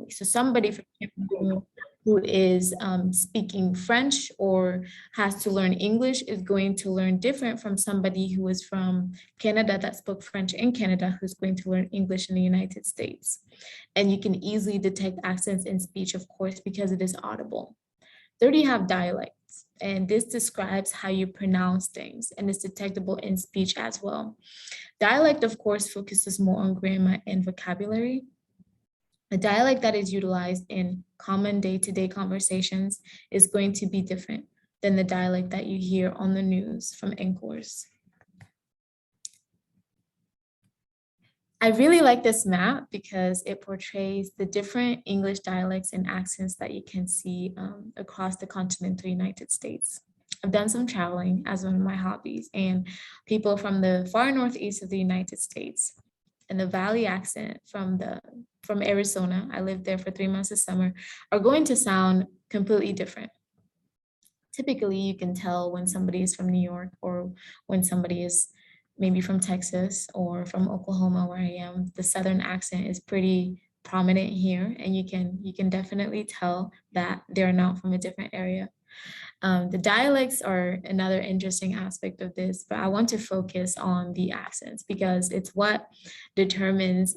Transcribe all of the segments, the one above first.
So somebody from Cameroon who is speaking French or has to learn English is going to learn different from somebody who is from Canada that spoke French in Canada who's going to learn English in the United States. And you can easily detect accents in speech, of course, because it is audible. Third, you have dialects, and this describes how you pronounce things and is detectable in speech as well. Dialect, of course, focuses more on grammar and vocabulary. A dialect that is utilized in common day-to-day conversations is going to be different than the dialect that you hear on the news from Encores. I really like this map because it portrays the different English dialects and accents that you can see across the continental United States. I've done some traveling as one of my hobbies, and people from the far northeast of the United States and the Valley accent from Arizona, I lived there for 3 months this summer, are going to sound completely different. Typically, you can tell when somebody is from New York or when somebody is maybe from Texas or from Oklahoma, where I am. The Southern accent is pretty prominent here, and you can definitely tell that they're not from a different area. The dialects are another interesting aspect of this, but I want to focus on the accents because it's what determines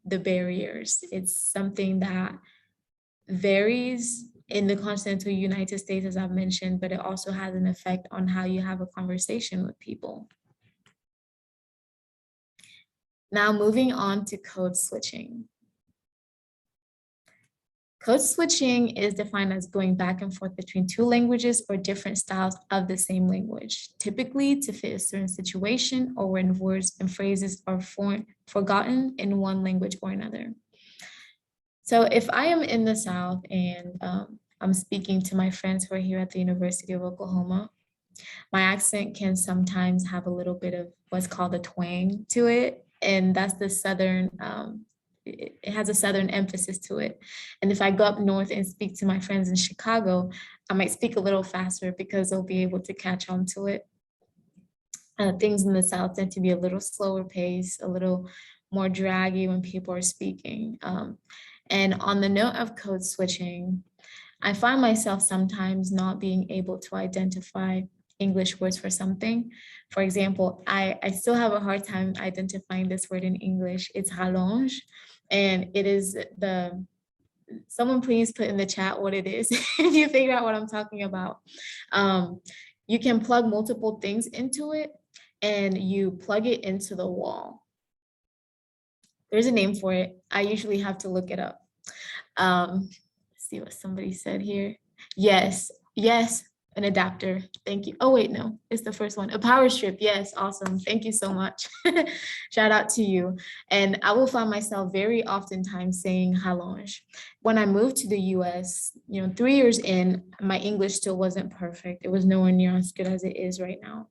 the barriers. It's something that varies in the continental United States, as I've mentioned, but it also has an effect on how you have a conversation with people. Now moving on to code switching. Code switching is defined as going back and forth between two languages or different styles of the same language, typically to fit a certain situation or when words and phrases are forgotten in one language or another. So if I am in the South and I'm speaking to my friends who are here at the University of Oklahoma, my accent can sometimes have a little bit of what's called a twang to it. And that's the Southern, it has a Southern emphasis to it. And if I go up north and speak to my friends in Chicago, I might speak a little faster because they'll be able to catch on to it. Things in the South tend to be a little slower pace, a little more draggy when people are speaking. And on the note of code switching, I find myself sometimes not being able to identify English words for something. For example, I still have a hard time identifying this word in English. It's rallonge, and it is someone please put in the chat what it is if you figure out what I'm talking about. You can plug multiple things into it and you plug it into the wall. There's a name for it. I usually have to look it up. Let's see what somebody said here. Yes, an adapter. Thank you. Oh, wait, no, it's the first one. A power strip. Yes, awesome. Thank you so much. Shout out to you. And I will find myself very oftentimes saying rallonge. When I moved to the US, 3 years in, my English still wasn't perfect. It was nowhere near as good as it is right now.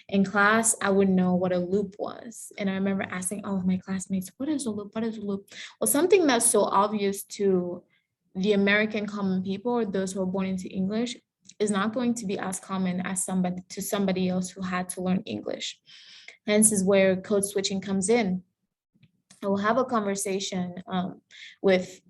In class, I wouldn't know what a loop was. And I remember asking all of my classmates, what is a loop? What is a loop? Well, something that's so obvious to the American common people or those who are born into English is not going to be as common as somebody else who had to learn English. Hence is where code switching comes in. I will have a conversation with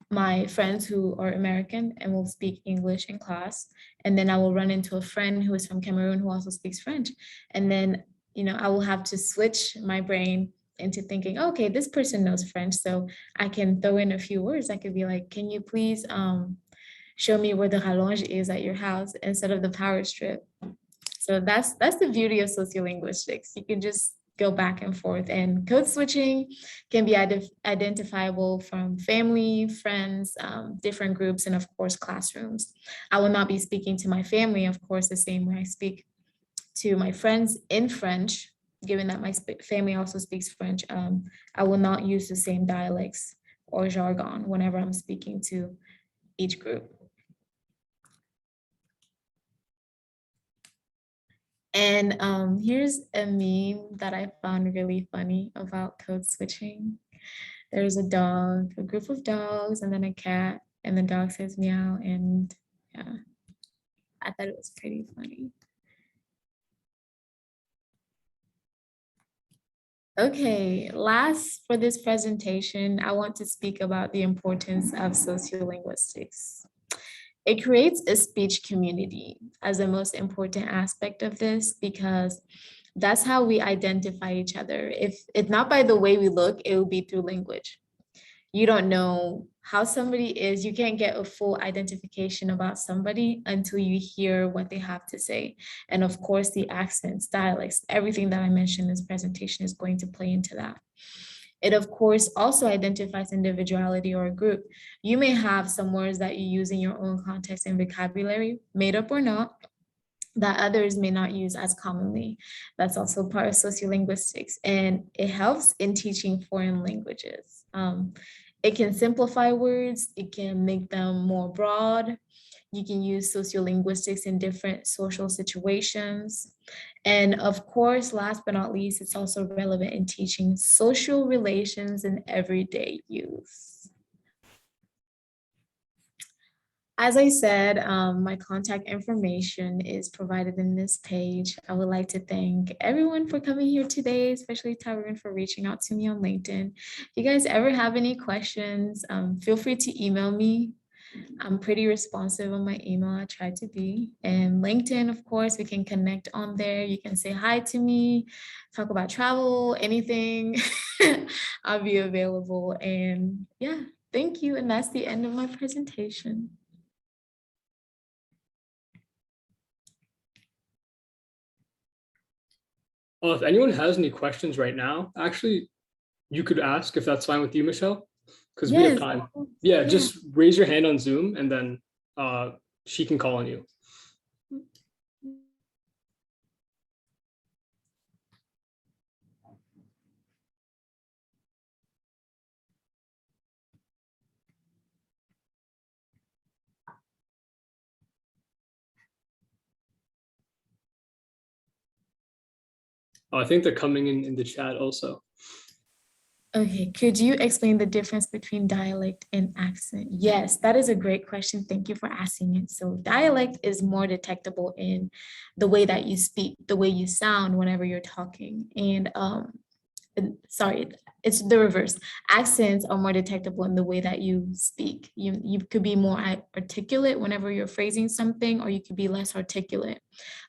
my friends who are American and will speak English in class. And then I will run into a friend who is from Cameroon who also speaks French. And then, I will have to switch my brain into thinking, okay, this person knows French, so I can throw in a few words. I could be like, can you please show me where the rallonge is at your house instead of the power strip? So that's the beauty of sociolinguistics. You can just go back and forth, and code switching can be identifiable from family, friends, different groups, and of course, classrooms. I will not be speaking to my family, of course, the same way I speak to my friends in French, given that my family also speaks French. I will not use the same dialects or jargon whenever I'm speaking to each group. And here's a meme that I found really funny about code switching. There's a dog, a group of dogs, and then a cat, and the dog says meow, and yeah, I thought it was pretty funny. Okay, last for this presentation, I want to speak about the importance of sociolinguistics. It creates a speech community as the most important aspect of this because that's how we identify each other. If not by the way we look, it will be through language. You don't know how somebody is, you can't get a full identification about somebody until you hear what they have to say. And of course, the accents, dialects, everything that I mentioned in this presentation is going to play into that. It, of course, also identifies individuality or a group. You may have some words that you use in your own context and vocabulary, made up or not, that others may not use as commonly. That's also part of sociolinguistics, and it helps in teaching foreign languages. It can simplify words, it can make them more broad. You can use sociolinguistics in different social situations. And of course, last but not least, it's also relevant in teaching social relations in everyday use. As I said, my contact information is provided in this page. I would like to thank everyone for coming here today, especially Tyrone for reaching out to me on LinkedIn. If you guys ever have any questions, feel free to email me. I'm pretty responsive on my email. I try to be. And LinkedIn, of course, we can connect on there. You can say hi to me, talk about travel, anything. I'll be available. And yeah, thank you. And that's the end of my presentation. Well, if anyone has any questions right now, actually, you could ask if that's fine with you, Michelle, because we have Yes. time. Yeah, just raise your hand on Zoom and then she can call on you. Oh, I think they're coming in the chat also. Okay, could you explain the difference between dialect and accent? Yes, that is a great question. Thank you for asking it. So dialect is more detectable in the way that you speak, the way you sound whenever you're talking. Sorry, it's the reverse. Accents are more detectable in the way that you speak. You could be more articulate whenever you're phrasing something, or you could be less articulate.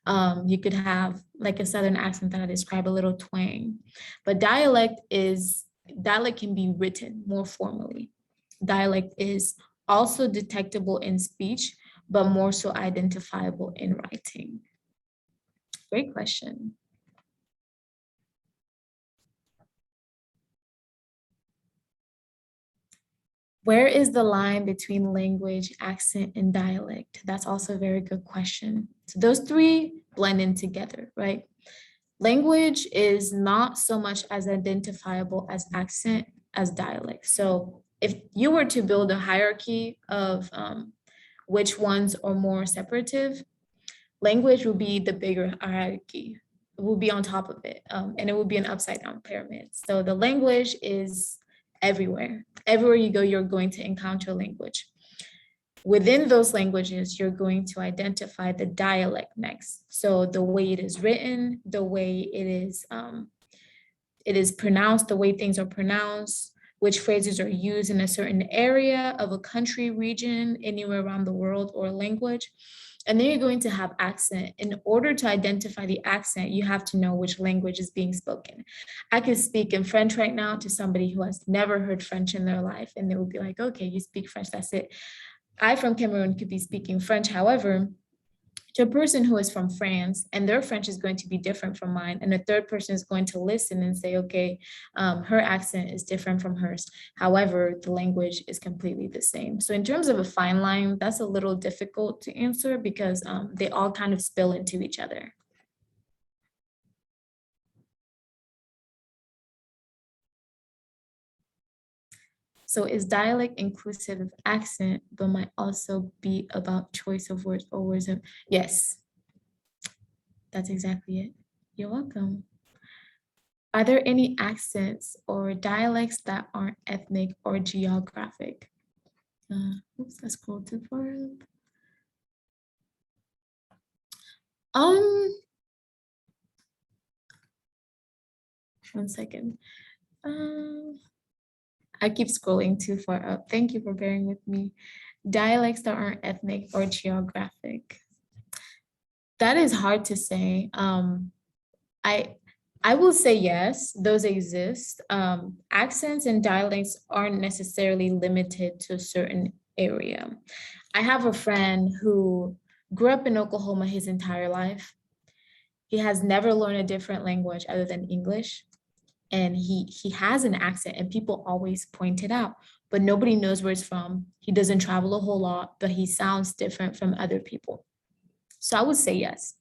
You could have like a Southern accent that I describe, a little twang. But dialect can be written more formally. Dialect is also detectable in speech, but more so identifiable in writing. Great question. Where is the line between language, accent, and dialect? That's also a very good question. So those three blend in together, right? Language is not so much as identifiable as accent as dialect. So if you were to build a hierarchy of which ones are more separative, language will be the bigger hierarchy. It will be on top of it, and it will be an upside down pyramid. So the language is everywhere. Everywhere you go, you're going to encounter language. Within those languages, you're going to identify the dialect next. So the way it is written, the way it is pronounced, the way things are pronounced, which phrases are used in a certain area of a country, region, anywhere around the world, or language. And then you're going to have accent. In order to identify the accent, you have to know which language is being spoken. I could speak in French right now to somebody who has never heard French in their life, and they will be like, okay, you speak French, that's it. I from Cameroon could be speaking French. However, to a person who is from France, and their French is going to be different from mine, and a third person is going to listen and say, okay, her accent is different from hers. However, the language is completely the same. So in terms of a fine line, that's a little difficult to answer because they all kind of spill into each other. So is dialect inclusive of accent, but might also be about choice of words or words of, yes, that's exactly it. You're welcome. Are there any accents or dialects that aren't ethnic or geographic? Oops, I scrolled too far up. Um, One second. I keep scrolling too far up. Thank you for bearing with me. Dialects that aren't ethnic or geographic. That is hard to say. I I will say yes, those exist. Accents and dialects aren't necessarily limited to a certain area. I have a friend who grew up in Oklahoma his entire life. He has never learned a different language other than English. And he has an accent and people always point it out, but nobody knows where it's from. He doesn't travel a whole lot, but he sounds different from other people. So I would say yes.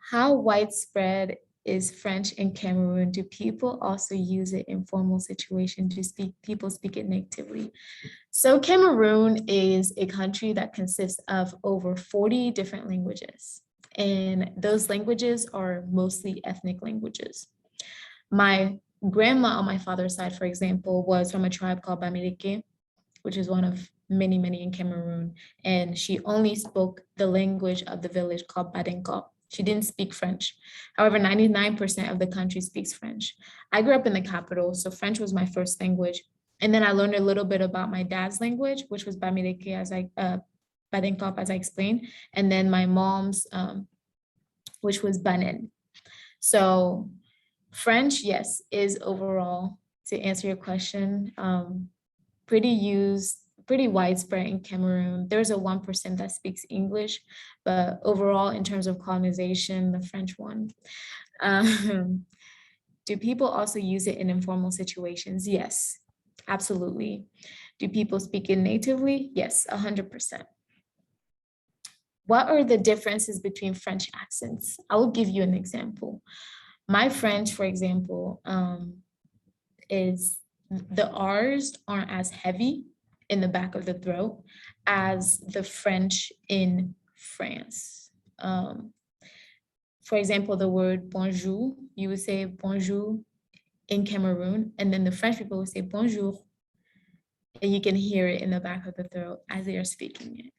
How widespread is French in Cameroon? Do people also use it in formal situations? Do people speak it natively? So Cameroon is a country that consists of over 40 different languages. And those languages are mostly ethnic languages. My grandma on my father's side, for example, was from a tribe called Bamileke, which is one of many, many in Cameroon. And she only spoke the language of the village called Badenko. She didn't speak French. However, 99% of the country speaks French. I grew up in the capital, so French was my first language. And then I learned a little bit about my dad's language, which was Bamileke, Badenko, as I explained. And then my mom's, which was Banen. So French, yes, is overall, to answer your question, pretty widespread in Cameroon. There's a 1% that speaks English, but overall, in terms of colonization, the French one. Do people also use it in informal situations? Yes, absolutely. Do people speak it natively? Yes, 100%. What are the differences between French accents? I will give you an example. My French, for example, is the R's aren't as heavy in the back of the throat as the French in France. For example, the word bonjour, you would say bonjour in Cameroon, and then the French people would say bonjour, and you can hear it in the back of the throat as they are speaking it.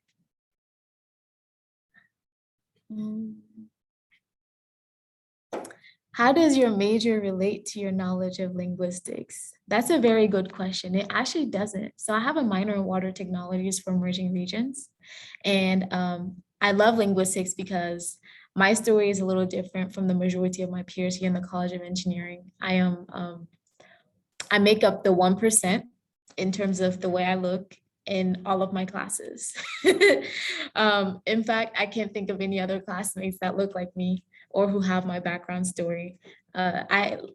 How does your major relate to your knowledge of linguistics? That's a very good question. It actually doesn't. So I have a minor in water technologies for emerging regions. And I love linguistics because my story is a little different from the majority of my peers here in the College of Engineering. I make up the 1% in terms of the way I look in all of my classes. In fact, I can't think of any other classmates that look like me or who have my background story.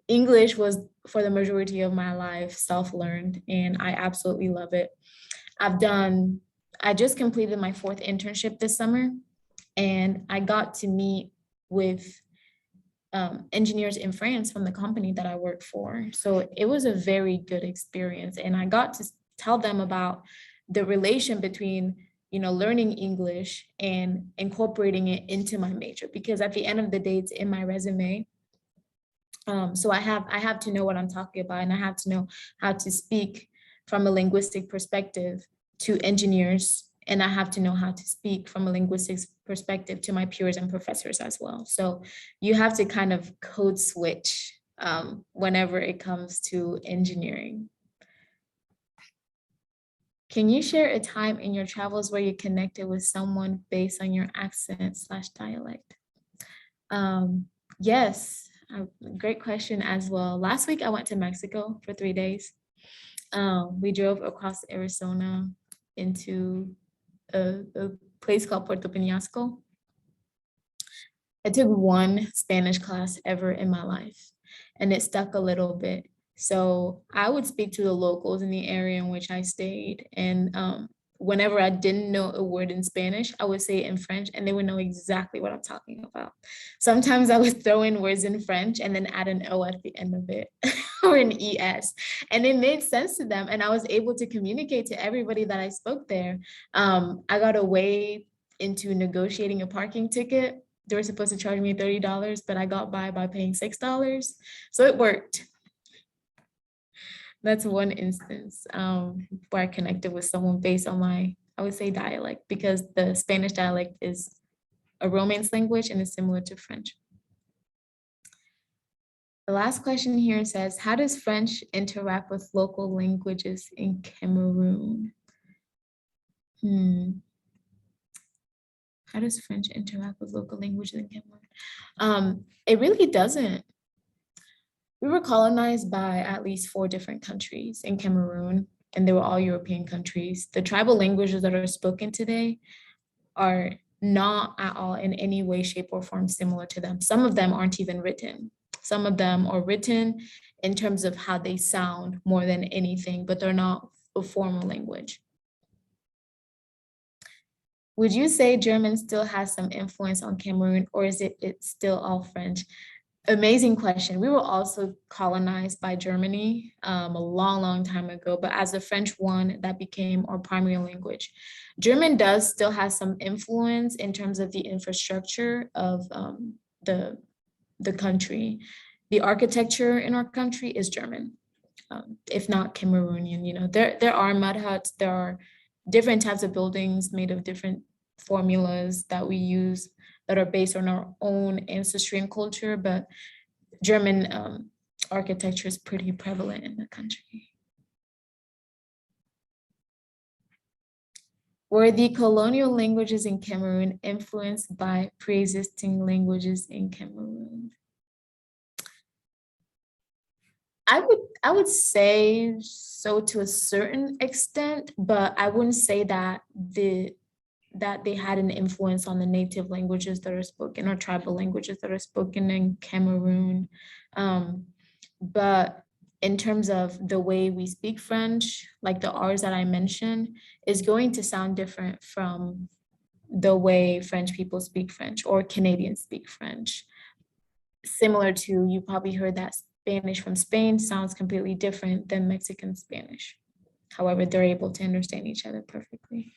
English was, for the majority of my life, self-learned, and I absolutely love it. I just completed my 4th internship this summer, and I got to meet with engineers in France from the company that I work for. So it was a very good experience, and I got to tell them about the relation between learning English and incorporating it into my major, because at the end of the day, it's in my resume. So I have to know what I'm talking about, and I have to know how to speak from a linguistic perspective to engineers, and I have to know how to speak from a linguistics perspective to my peers and professors as well. So you have to kind of code switch whenever it comes to engineering. Can you share a time in your travels where you connected with someone based on your accent/dialect? Yes, great question as well. Last week I went to Mexico for 3 days. We drove across Arizona into a place called Puerto Peñasco. I took one Spanish class ever in my life, and it stuck a little bit. So I would speak to the locals in the area in which I stayed. And whenever I didn't know a word in Spanish, I would say it in French, and they would know exactly what I'm talking about. Sometimes I would throw in words in French and then add an O at the end of it or an ES. And it made sense to them. And I was able to communicate to everybody that I spoke there. I got a way into negotiating a parking ticket. They were supposed to charge me $30, but I got by paying $6. So it worked. That's one instance where I connected with someone based on my, I would say, dialect, because the Spanish dialect is a Romance language and is similar to French. The last question here says, how does French interact with local languages in Cameroon? How does French interact with local languages in Cameroon? It really doesn't. We were colonized by at least 4 different countries in Cameroon, and they were all European countries. The tribal languages that are spoken today are not at all in any way, shape, or form similar to them. Some of them aren't even written. Some of them are written in terms of how they sound more than anything, but they're not a formal language. Would you say German still has some influence on Cameroon, or is it's still all French? Amazing question. We were also colonized by Germany a long, long time ago, but as the French won, that became our primary language. German does still have some influence in terms of the infrastructure of the country. The architecture in our country is German, if not Cameroonian. You know, there are mud huts, there are different types of buildings made of different formulas that we use that are based on our own ancestry and culture, but German architecture is pretty prevalent in the country. Were the colonial languages in Cameroon influenced by pre-existing languages in Cameroon? I would say so to a certain extent, but I wouldn't say that they had an influence on the native languages that are spoken or tribal languages that are spoken in Cameroon. But in terms of the way we speak French, like the R's that I mentioned, is going to sound different from the way French people speak French or Canadians speak French. Similar to, you probably heard that Spanish from Spain sounds completely different than Mexican Spanish. However, they're able to understand each other perfectly.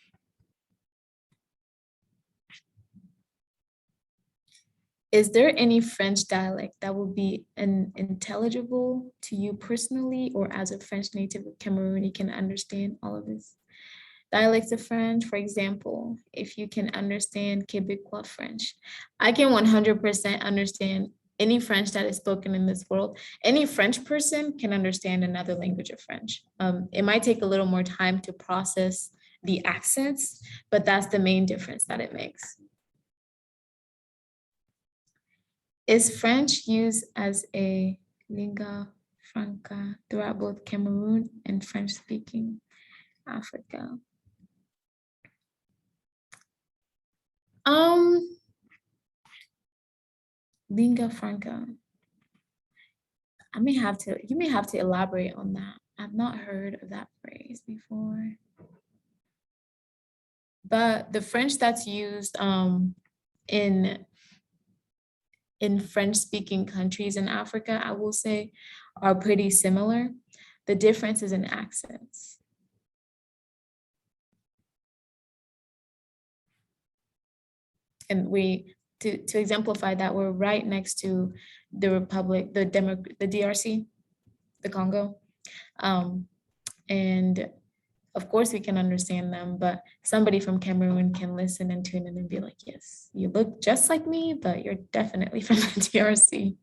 Is there any French dialect that will be intelligible to you personally, or as a French native Cameroon, you can understand all of this? Dialects of French, for example, if you can understand Quebecois French, I can 100% understand any French that is spoken in this world. Any French person can understand another language of French. It might take a little more time to process the accents, but that's the main difference that it makes. Is French used as a linga franca throughout both Cameroon and French-speaking Africa? Linga franca. You may have to elaborate on that. I've not heard of that phrase before. But the French that's used in French-speaking countries in Africa, I will say, are pretty similar. The difference is in accents. And to exemplify that, we're right next to the Republic, the DRC, the Congo. And of course we can understand them, but somebody from Cameroon can listen and tune in and be like, yes, you look just like me, but you're definitely from the DRC.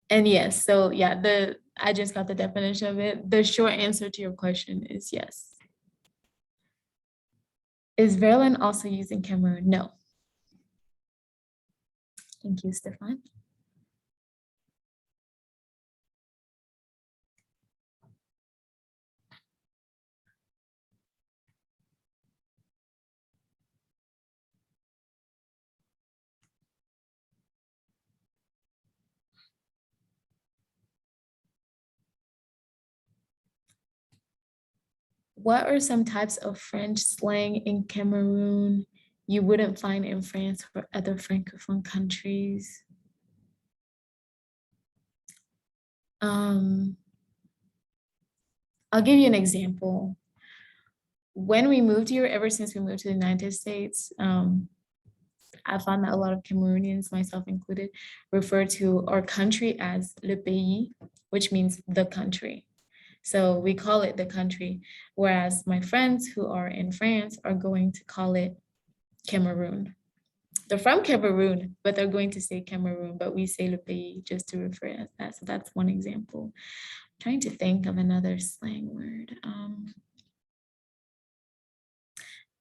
And yes, so yeah, I just got the definition of it. The short answer to your question is yes. Is Verlin also used in Cameroon? No. Thank you, Stefan. What are some types of French slang in Cameroon you wouldn't find in France or other Francophone countries? I'll give you an example. When we moved here, ever since we moved to the United States, I found that a lot of Cameroonians, myself included, refer to our country as le pays, which means the country. So we call it the country, whereas my friends who are in France are going to call it Cameroon. They're from Cameroon, but they're going to say Cameroon, but we say le pays just to refer as that. So that's one example. I'm trying to think of another slang word.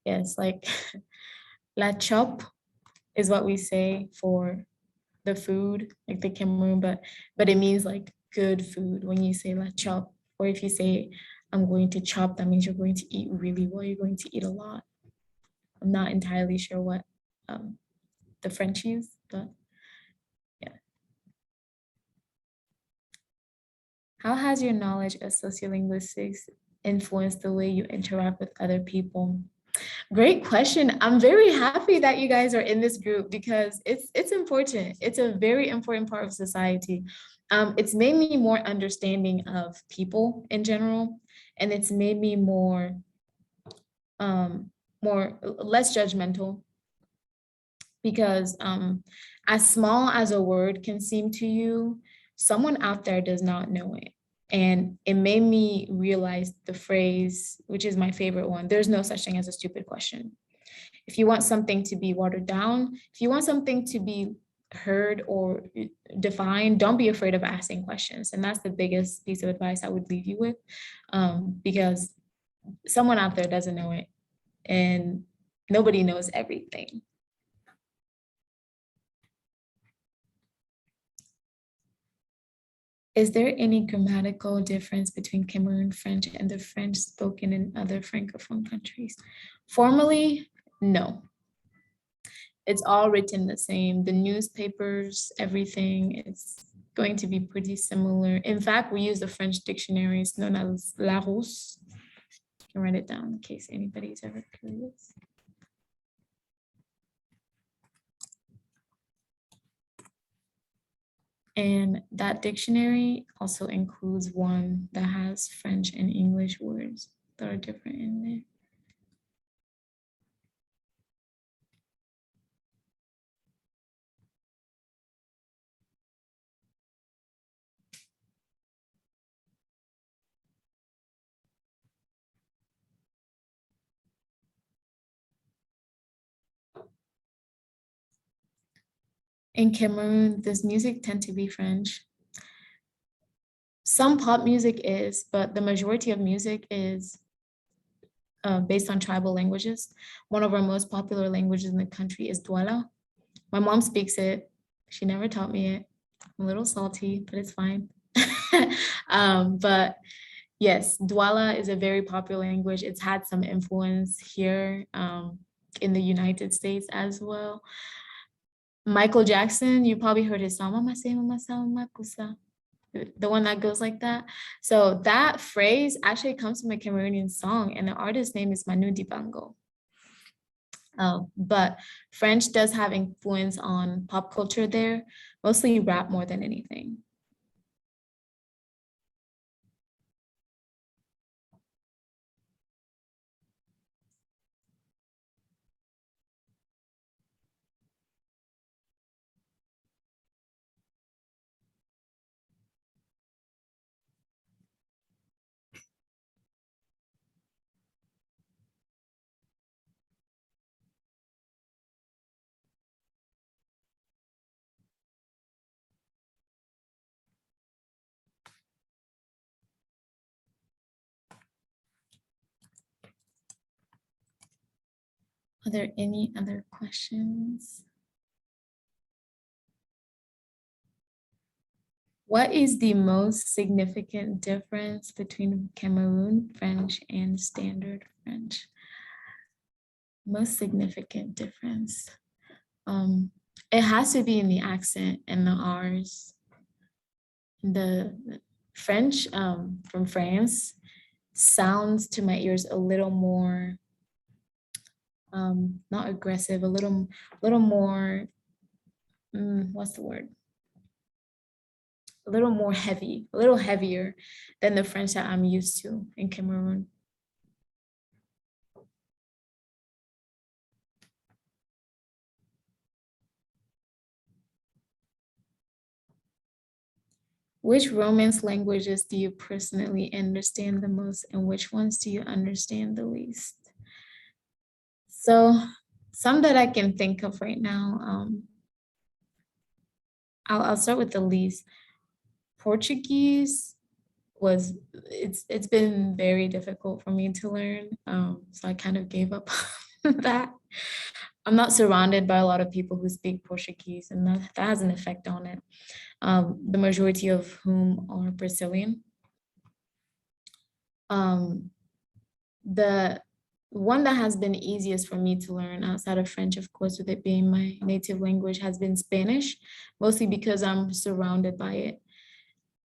Yes, like la chop is what we say for the food, like the Cameroon, but it means like good food when you say la chop, or if you say I'm going to chop, that means you're going to eat really well. You're going to eat a lot. I'm not entirely sure what the French use, but yeah. How has your knowledge of sociolinguistics influenced the way you interact with other people? Great question. I'm very happy that you guys are in this group because it's important. It's a very important part of society. It's made me more understanding of people in general, and it's made me less judgmental because as small as a word can seem to you, someone out there does not know it. And it made me realize the phrase, which is my favorite one, there's no such thing as a stupid question. If you want something to be watered down, if you want something to be heard or defined, don't be afraid of asking questions. And that's the biggest piece of advice I would leave you with, because someone out there doesn't know it and nobody knows everything. Is there any grammatical difference between Cameroon French and the French spoken in other Francophone countries? Formally, no. It's all written the same. The newspapers, everything is going to be pretty similar. In fact, we use the French dictionaries known as Larousse. You can write it down in case anybody's ever curious. And that dictionary also includes one that has French and English words that are different in there. In Cameroon, does music tend to be French? Some pop music is, but the majority of music is based on tribal languages. One of our most popular languages in the country is Douala. My mom speaks it. She never taught me it. I'm a little salty, but it's fine. But yes, Douala is a very popular language. It's had some influence here in the United States as well. Michael Jackson, you probably heard his song, Mama Say, Mama Say, Mama Kusa, the one that goes like that. So that phrase actually comes from a Cameroonian song, and the artist's name is Manu Dibango. But French does have influence on pop culture there, mostly rap more than anything. Are there any other questions? What is the most significant difference between Cameroon French and Standard French? Most significant difference. It has to be in the accent and the R's. The French from France sounds to my ears a little more, not aggressive, a little more, what's the word? A little more heavy, a little heavier than the French that I'm used to in Cameroon. Which Romance languages do you personally understand the most, and which ones do you understand the least? So some that I can think of right now, I'll start with the least. Portuguese it's been very difficult for me to learn, so I kind of gave up on that. I'm not surrounded by a lot of people who speak Portuguese, and that has an effect on it. The majority of whom are Brazilian. The one that has been easiest for me to learn outside of French, of course, with it being my native language, has been Spanish, mostly because I'm surrounded by it.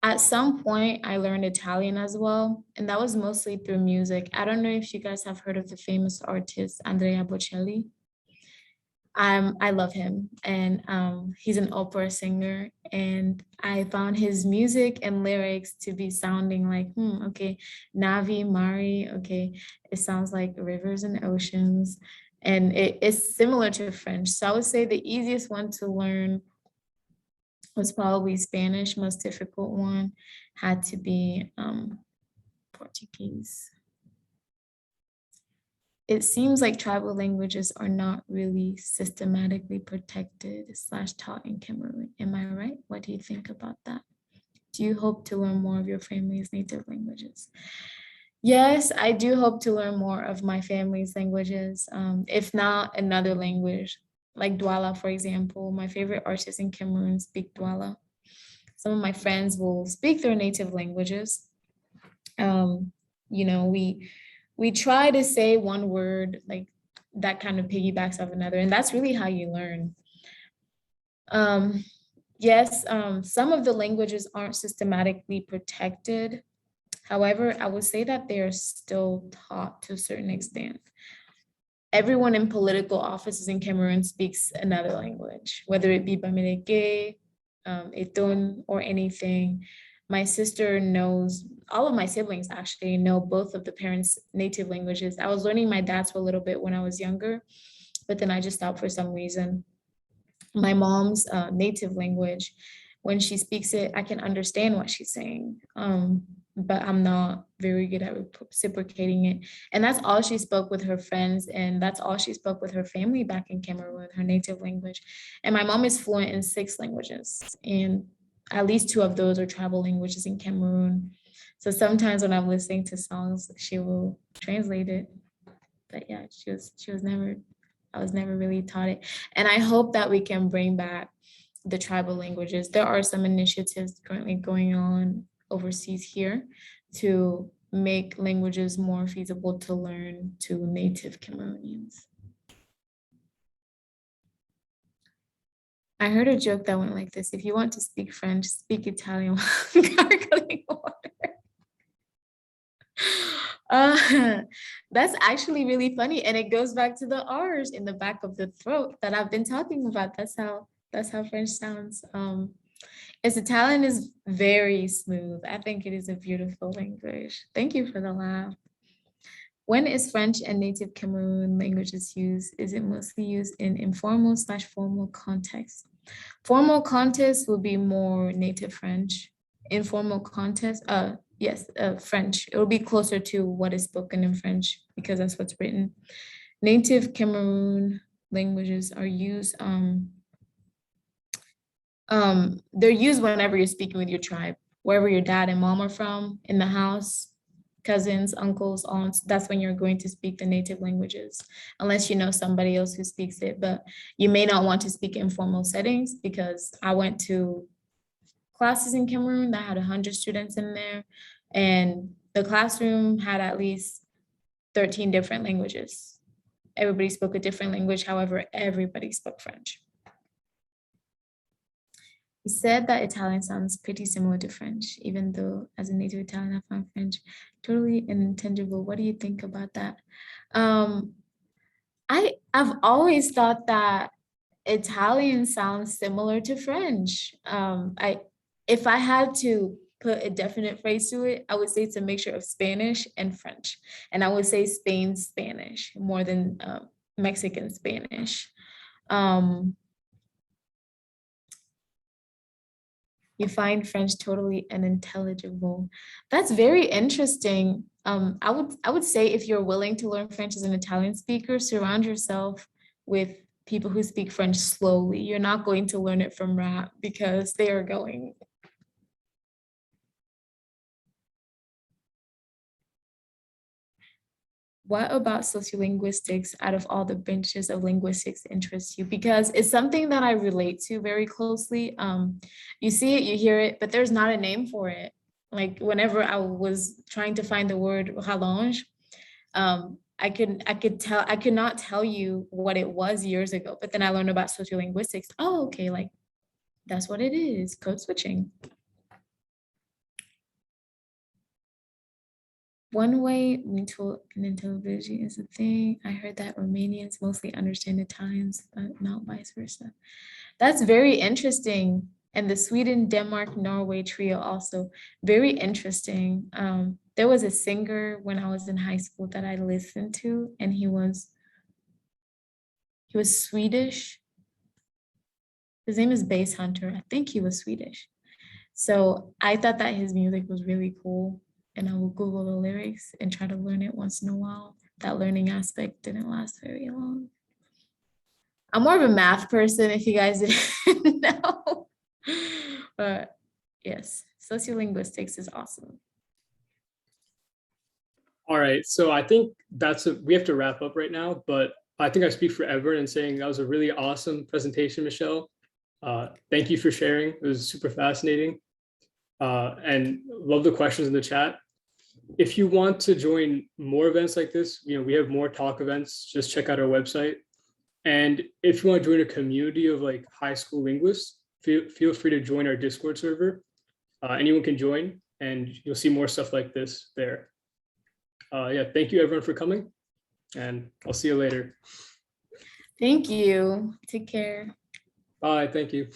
At some point, I learned Italian as well, and that was mostly through music. I don't know if you guys have heard of the famous artist Andrea Bocelli. I love him, and he's an opera singer, and I found his music and lyrics to be sounding like, okay, Navi, Mari, okay, it sounds like rivers and oceans, and it's similar to French. So I would say the easiest one to learn was probably Spanish. Most difficult one had to be Portuguese. It seems like tribal languages are not really systematically protected / taught in Cameroon. Am I right? What do you think about that? Do you hope to learn more of your family's native languages? Yes, I do hope to learn more of my family's languages, if not another language, like Douala, for example. My favorite artists in Cameroon speak Douala. Some of my friends will speak their native languages. You know, we try to say one word like that kind of piggybacks off another, and that's really how you learn. Yes, some of the languages aren't systematically protected. However, I would say that they are still taught to a certain extent. Everyone in political offices in Cameroon speaks another language, whether it be Bamileke, Ethon, or anything. My sister knows, all of my siblings actually know both of the parents' native languages. I was learning my dad's for a little bit when I was younger, but then I just stopped for some reason. My mom's native language, when she speaks it, I can understand what she's saying, but I'm not very good at reciprocating it. And that's all she spoke with her friends, and that's all she spoke with her family back in Cameroon, her native language. And my mom is fluent in 6 languages, and at least 2 of those are tribal languages in Cameroon. So sometimes when I'm listening to songs, she will translate it. But yeah, I was never really taught it. And I hope that we can bring back the tribal languages. There are some initiatives currently going on overseas here to make languages more feasible to learn to native Cameroonians. I heard a joke that went like this: if you want to speak French, speak Italian while gargling water. That's actually really funny, and it goes back to the R's in the back of the throat that I've been talking about. That's how French sounds. Its Italian is very smooth. I think it is a beautiful language. Thank you for the laugh. When is French and native Cameroon languages used? Is it mostly used in informal / formal context? Formal context will be more native French. Informal context, yes, French. It will be closer to what is spoken in French because that's what's written. Native Cameroon languages are used. They're used whenever you're speaking with your tribe, wherever your dad and mom are from, in the house, cousins, uncles, aunts. That's when you're going to speak the native languages, unless you know somebody else who speaks it. But you may not want to speak in formal settings, because I went to classes in Cameroon that had 100 students in there, and the classroom had at least 13 different languages. Everybody spoke a different language. However, everybody spoke French. He said that Italian sounds pretty similar to French, even though as a native Italian, I find French totally intangible. What do you think about that? I've always thought that Italian sounds similar to French. If I had to put a definite phrase to it, I would say it's a mixture of Spanish and French. And I would say Spain Spanish more than Mexican Spanish. You find French totally unintelligible. That's very interesting. I would say if you're willing to learn French as an Italian speaker, surround yourself with people who speak French slowly. You're not going to learn it from rap because they are going. What about sociolinguistics out of all the branches of linguistics interests you? Because it's something that I relate to very closely. You see it, you hear it, but there's not a name for it. Like whenever I was trying to find the word rallonge, I could not tell you what it was years ago, but then I learned about sociolinguistics. Oh, okay, like that's what it is, code switching. One way mutual intelligibility is a thing. I heard that Romanians mostly understand Italians, but not vice versa. That's very interesting. And the Sweden, Denmark, Norway trio also very interesting. There was a singer when I was in high school that I listened to, and he was Swedish. His name is Bass Hunter. I think he was Swedish. So I thought that his music was really cool. And I will Google the lyrics and try to learn it once in a while. That learning aspect didn't last very long. I'm more of a math person, if you guys didn't know. But yes, sociolinguistics is awesome. All right, so I think we have to wrap up right now, but I think I speak for everyone in saying that was a really awesome presentation, Michèle. Thank you for sharing. It was super fascinating. And love the questions in the chat. If you want to join more events like this, we have more talk events, just check out our website. And if you want to join a community of like high school linguists, feel free to join our Discord server. Anyone can join and you'll see more stuff like this there. Yeah, thank you everyone for coming and I'll see you later. Thank you. Take care. Bye, thank you.